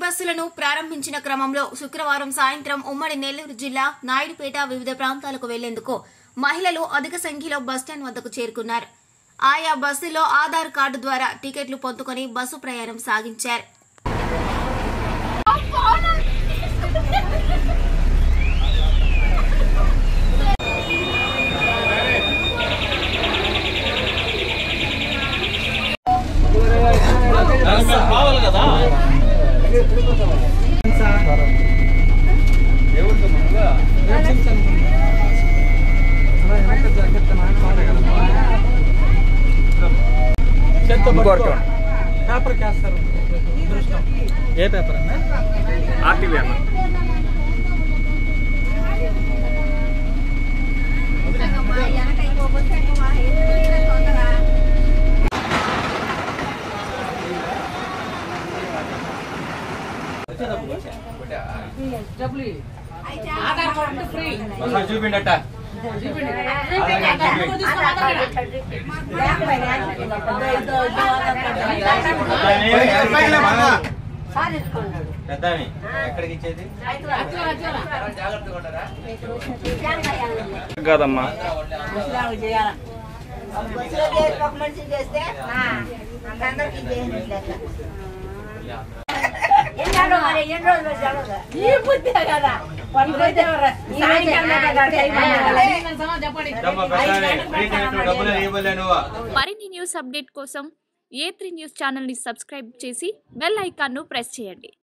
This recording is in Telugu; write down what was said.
బస్సులను ప్రారంభించిన క్రమంలో శుక్రవారం సాయంత్రం ఉమ్మడి నెల్లూరు జిల్లా నాయుడుపేట వివిధ ప్రాంతాలకు వెళ్లేందుకు మహిళలు అధిక సంఖ్యలో బస్టాండ్ వద్దకు చేరుకున్నారు. ఆయా బస్సులో ఆధార్ కార్డు ద్వారా టికెట్లు పొందుకొని బస్సు ప్రయాణం సాగించారు. పేపర్ చేస్తారు. ఏ పేపర్ అన్నా? ఆర్టీవీ అన్న. చూపిండట కాదమ్మా. మరిన్ని న్యూస్ అప్డేట్ కోసం A3 న్యూస్ ఛానల్ ని సబ్స్క్రైబ్ చేసి బెల్ ఐకాన్ ను ప్రెస్ చేయండి.